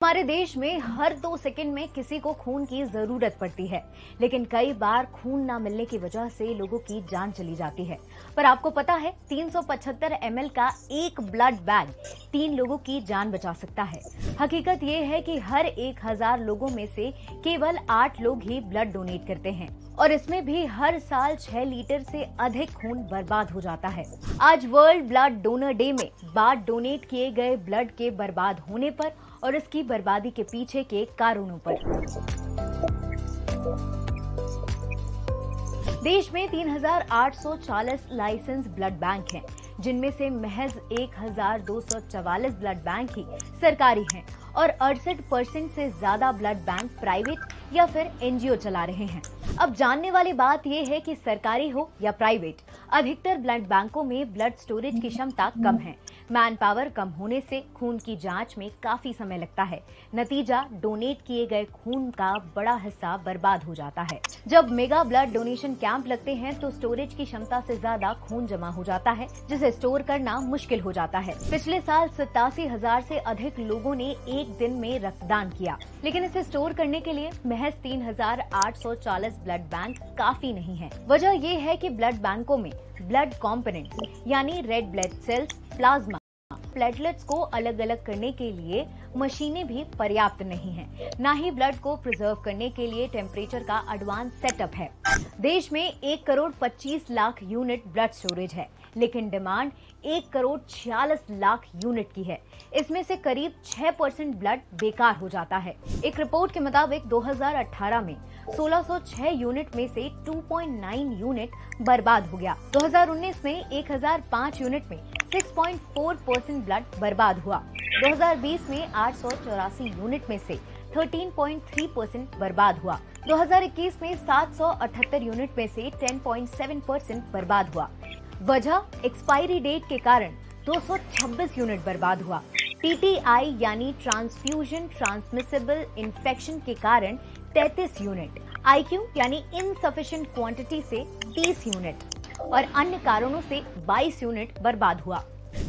हमारे देश में हर 2 सेकंड में किसी को खून की जरूरत पड़ती है, लेकिन कई बार खून ना मिलने की वजह से लोगों की जान चली जाती है। पर आपको पता है 375 ml का एक ब्लड बैग 3 लोगों की जान बचा सकता है। हकीकत ये है कि हर 1000 लोगों में से केवल 8 लोग ही ब्लड डोनेट करते हैं और इसमें भी हर साल 6 लीटर से अधिक खून बर्बाद हो जाता है। आज वर्ल्ड ब्लड डोनर डे में बात डोनेट किए गए ब्लड के बर्बाद होने पर और इसकी बर्बादी के पीछे के कारणों पर। देश में 3840 लाइसेंस ब्लड बैंक हैं, जिनमें से महज 1244 ब्लड बैंक ही सरकारी हैं और 68% से ज्यादा ब्लड बैंक प्राइवेट या फिर एनजीओ चला रहे हैं। अब जानने वाली बात यह है कि सरकारी हो या प्राइवेट, अधिकतर ब्लड बैंकों में ब्लड स्टोरेज की क्षमता कम है। मैन पावर कम होने से खून की जांच में काफी समय लगता है। नतीजा, डोनेट किए गए खून का बड़ा हिस्सा बर्बाद हो जाता है। जब मेगा ब्लड डोनेशन कैंप लगते हैं तो स्टोरेज की क्षमता से ज्यादा खून जमा हो जाता है, जिसे स्टोर करना मुश्किल हो जाता है। पिछले साल 87,000 से अधिक लोगों ने एक दिन में रक्तदान किया, लेकिन इसे स्टोर करने के लिए महज 3840 ब्लड बैंक काफी नहीं है। वजह ये है कि ब्लड बैंकों में ब्लड कॉम्पोनेंट्स यानी red blood sales, plasma, platelets को अलग अलग करने के लिए मशीनें भी पर्याप्त नहीं हैं। ना ही ब्लड को प्रिजर्व करने के लिए टेम्परेचर का एडवांस सेटअप है। देश में 1 crore 25 lakh unit blood storage है, लेकिन डिमांड 1 करोड़ 46 लाख यूनिट की है। इसमें से करीब 6% ब्लड बेकार हो जाता है। एक रिपोर्ट के मुताबिक 2018 में 1606 यूनिट में से 2.9 यूनिट बर्बाद हो गया। 2019 में 1005 यूनिट में 6.4% ब्लड बर्बाद हुआ। 2020 में 884 यूनिट में से 13.3% बर्बाद हुआ। 2021 में 778 यूनिट में से 10.7% बर्बाद हुआ। वजह, एक्सपायरी डेट के कारण 226 यूनिट बर्बाद हुआ। टीटीआई यानी ट्रांसफ्यूजन ट्रांसमिसिबल इन्फेक्शन के कारण 33 यूनिट, आईक्यू यानी इनसफिशिएंट क्वांटिटी से 30 यूनिट और अन्य कारणों से 22 यूनिट बर्बाद हुआ।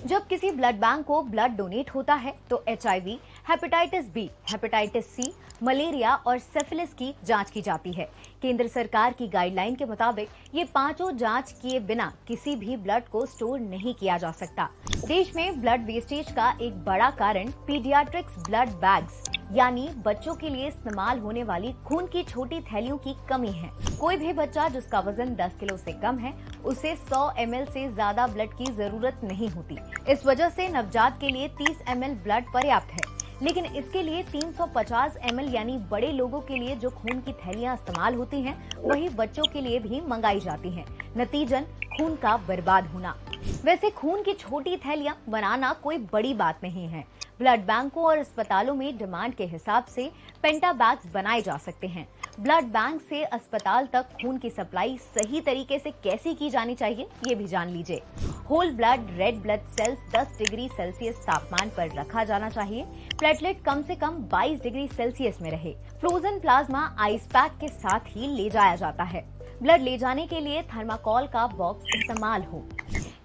जब किसी ब्लड बैंक को ब्लड डोनेट होता है तो HIV, hepatitis B, hepatitis C, malaria और सिफिलिस की जांच की जाती है। केंद्र सरकार की गाइडलाइन के मुताबिक ये पांचों जांच किए बिना किसी भी ब्लड को स्टोर नहीं किया जा सकता। देश में ब्लड वेस्टेज का एक बड़ा कारण पीडियाट्रिक्स ब्लड बैग्स यानी बच्चों के लिए इस्तेमाल होने वाली खून की छोटी थैलियों की कमी है। कोई भी बच्चा जिसका वजन 10 किलो से कम है, उसे 100 ml से ज्यादा ब्लड की जरूरत नहीं होती। इस वजह से नवजात के लिए 30 ml ब्लड पर्याप्त है, लेकिन इसके लिए 350 ml यानी बड़े लोगों के लिए जो खून की थैलियां इस्तेमाल होती हैं, वही बच्चों के लिए भी मंगाई जाती हैं। नतीजन, खून का बर्बाद होना। वैसे खून की छोटी थैलियां बनाना कोई बड़ी बात नहीं है। ब्लड बैंकों और अस्पतालों में डिमांड के हिसाब से पेंटा बैग्स बनाए जा सकते हैं। ब्लड बैंक से अस्पताल तक खून की सप्लाई सही तरीके से कैसी की जानी चाहिए, ये भी जान लीजिए। Whole blood red blood cells 10 degree Celsius तापमान पर रखा जाना चाहिए। प्लेटलेट कम से कम 22 डिग्री सेल्सियस में रहे। फ्रोजन प्लाज्मा आइस पैक के साथ ही ले जाया जाता है। ब्लड ले जाने के लिए थर्माकोल का बॉक्स इस्तेमाल हो।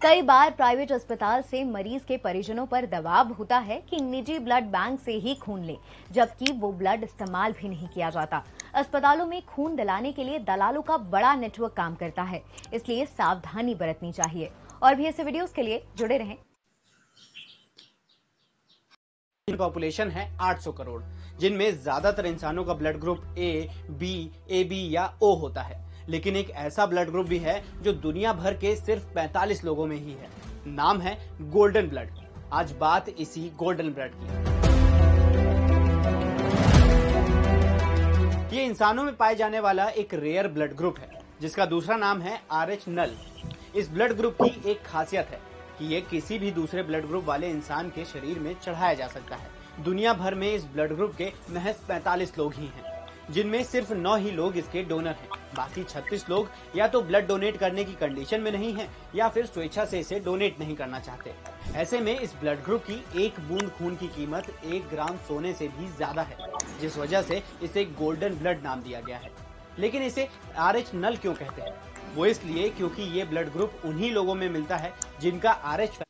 कई बार प्राइवेट अस्पताल से मरीज के परिजनों पर दबाव होता है कि निजी ब्लड बैंक से ही खून ले, जबकि वो ब्लड इस्तेमाल भी नहीं किया जाता। अस्पतालों में खून दिलाने के लिए दलालों का बड़ा नेटवर्क काम करता है, इसलिए सावधानी बरतनी चाहिए। और भी ऐसे वीडियोस के लिए जुड़े रहें। पॉपुलेशन है 800 करोड़, जिनमें ज्यादातर इंसानों का blood group A, B, AB या O होता है। लेकिन एक ऐसा ब्लड ग्रुप भी है जो दुनिया भर के सिर्फ 45 लोगों में ही है। नाम है गोल्डन ब्लड। आज बात इसी गोल्डन ब्लड की। ये इंसानों में पाए जाने वाला एक रेयर ब्लड ग्रुप है, जिसका दूसरा नाम है RH नल। इस ब्लड ग्रुप की एक खासियत है कि ये किसी भी दूसरे ब्लड ग्रुप वाले इंसान के शरीर में चढ़ाया जा सकता है। दुनिया भर में इस ब्लड ग्रुप के महज 45 लोग ही हैं, जिनमें सिर्फ 9 ही लोग इसके डोनर हैं। बाकी 36 लोग या तो ब्लड डोनेट करने की कंडीशन में नहीं हैं या फिर स्वेच्छा से इसे डोनेट नहीं करना चाहते। ऐसे में इस ब्लड ग्रुप की एक बूंद खून की कीमत 1 ग्राम सोने से भी ज्यादा है, जिस वजह से इसे गोल्डन ब्लड नाम दिया गया है। लेकिन इसे RH नल क्यों कहते हैं? वो इसलिए क्योंकि ये ब्लड ग्रुप उन्हीं लोगों में मिलता है जिनका RH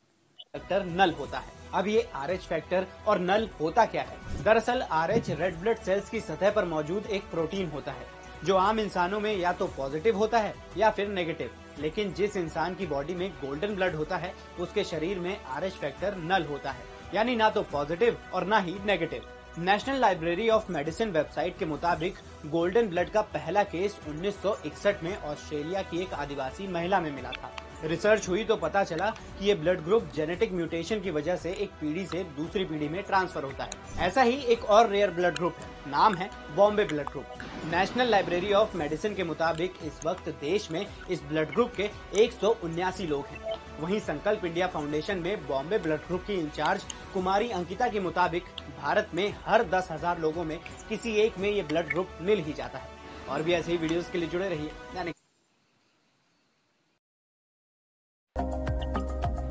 फैक्टर नल होता है। अब ये RH फैक्टर और नल होता क्या है? दरअसल RH रेड ब्लड सेल्स की सतह पर मौजूद एक प्रोटीन होता है जो आम इंसानों में या तो पॉजिटिव होता है या फिर नेगेटिव। लेकिन जिस इंसान की बॉडी में गोल्डन ब्लड होता है उसके शरीर में RH फैक्टर नल होता है, यानी ना तो पॉजिटिव और ना ही negative. National library of medicine website के मुताबिक गोल्डन ब्लड का पहला केस 1961 में ऑस्ट्रेलिया की एक आदिवासी महिला में मिला था। रिसर्च हुई तो पता चला कि ये ब्लड ग्रुप जेनेटिक म्यूटेशन की वजह से एक पीढ़ी से दूसरी पीढ़ी में ट्रांसफर होता है। ऐसा ही एक और रेयर ब्लड ग्रुप है, नाम है Bombay blood group. National library of medicine के मुताबिक इस वक्त देश में इस ब्लड ग्रुप के 179 लोग हैं। वहीं संकल्प इंडिया फाउंडेशन में बॉम्बे ब्लड ग्रुप की इंचार्ज कुमारी अंकिता के मुताबिक भारत में हर 10,000 लोगों में किसी एक में ये ब्लड ग्रुप मिल ही जाता है। और भी ऐसे ही वीडियोस के लिए जुड़े रहिए।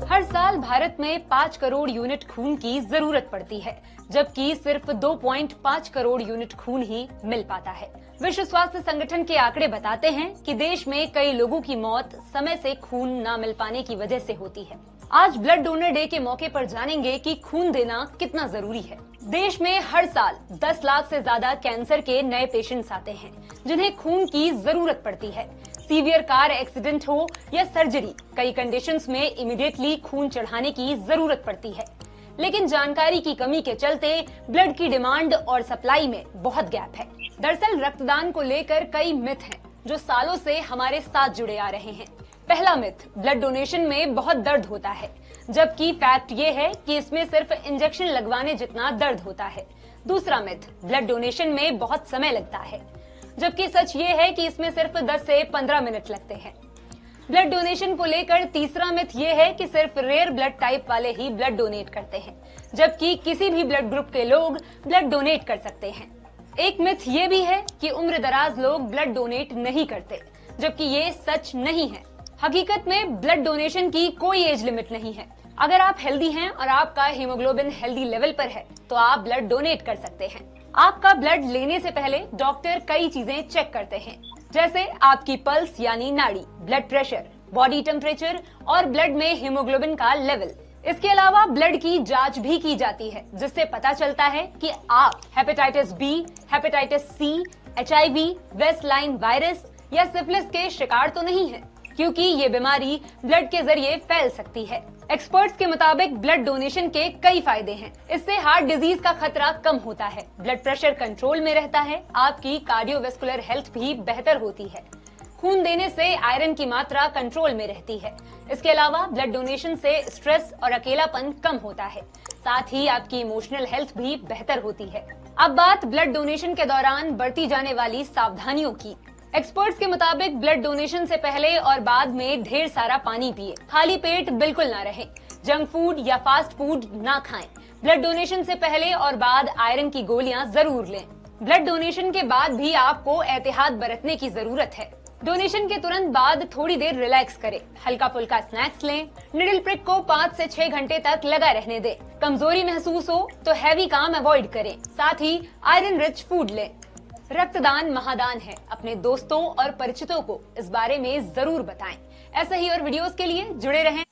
हर साल भारत में 5 करोड़ यूनिट खून की जरूरत पड़ती है, जबकि सिर्फ 2.5 करोड़ यूनिट खून ही मिल पाता है। विश्व स्वास्थ्य संगठन के आंकड़े बताते हैं कि देश में कई लोगों की मौत समय से खून न मिल पाने की वजह से होती है। आज ब्लड डोनर डे के मौके पर जानेंगे कि खून देना कितना जरूरी है। देश में हर साल 10 लाख से ज्यादा कैंसर के नए पेशेंट्स आते हैं जिन्हें खून की जरूरत पड़ती है। सीवियर कार एक्सीडेंट हो या सर्जरी, कई कंडीशंस में इमीडिएटली खून चढ़ाने की जरूरत पड़ती है। लेकिन जानकारी की कमी के चलते ब्लड की डिमांड और सप्लाई में बहुत गैप है। दरअसल रक्तदान को लेकर कई मिथ हैं जो सालों से हमारे साथ जुड़े आ रहे हैं। पहला मिथ, ब्लड डोनेशन में बहुत दर्द होता है, जबकि फैक्ट ये है कि इसमें सिर्फ इंजेक्शन लगवाने जितना दर्द होता है। दूसरा मिथ, ब्लड डोनेशन में बहुत समय लगता है, जबकि सच ये है कि इसमें सिर्फ 10 से 15 मिनट लगते हैं। ब्लड डोनेशन को लेकर तीसरा मिथ ये है कि सिर्फ रेयर ब्लड टाइप वाले ही ब्लड डोनेट करते हैं, जबकि किसी भी ब्लड ग्रुप के लोग ब्लड डोनेट कर सकते हैं। एक मिथ ये भी है कि उम्र दराज लोग ब्लड डोनेट नहीं करते, जबकि ये सच नहीं है। हकीकत में ब्लड डोनेशन की कोई एज लिमिट नहीं है। अगर आप हेल्दी हैं और आपका हीमोग्लोबिन हेल्दी लेवल पर है तो आप ब्लड डोनेट कर सकते हैं। आपका ब्लड लेने से पहले डॉक्टर कई चीजें चेक करते हैं, जैसे आपकी पल्स यानी नाड़ी, ब्लड प्रेशर, बॉडी टेम्परेचर और ब्लड में हीमोग्लोबिन का लेवल। इसके अलावा ब्लड की जांच भी की जाती है, जिससे पता चलता है कि आप hepatitis B, hepatitis C, HIV, West लाइन वायरस या सिफिलिस के शिकार तो नहीं है, क्योंकि ये बीमारी ब्लड के जरिए फैल सकती है। एक्सपर्ट्स के मुताबिक ब्लड डोनेशन के कई फायदे हैं। इससे हार्ट डिजीज का खतरा कम होता है, ब्लड प्रेशर कंट्रोल में रहता है, आपकी कार्डियोवैस्कुलर हेल्थ भी बेहतर होती है। खून देने से आयरन की मात्रा कंट्रोल में रहती है। इसके अलावा ब्लड डोनेशन से स्ट्रेस और अकेलापन कम होता है, साथ ही आपकी इमोशनल हेल्थ भी बेहतर होती है। अब बात ब्लड डोनेशन के दौरान बरती जाने वाली सावधानियों की। एक्सपर्ट्स के मुताबिक ब्लड डोनेशन से पहले और बाद में ढेर सारा पानी पिए, खाली पेट बिल्कुल ना रहें, जंक फूड या फास्ट फूड ना खाएं। ब्लड डोनेशन से पहले और बाद आयरन की गोलियां जरूर लें। ब्लड डोनेशन के बाद भी आपको एहतियात बरतने की जरूरत है। डोनेशन के तुरंत बाद थोड़ी देर रिलैक्स करें, हल्का फुल्का स्नैक्स लें, निडल प्रिक को 5 से 6 घंटे तक लगा रहने दें। कमजोरी महसूस हो तो हैवी काम अवॉइड करें, साथ ही आयरन रिच फूड लें। रक्तदान महादान है। अपने दोस्तों और परिचितों को इस बारे में जरूर बताएं। ऐसे ही और वीडियोस के लिए जुड़े रहें।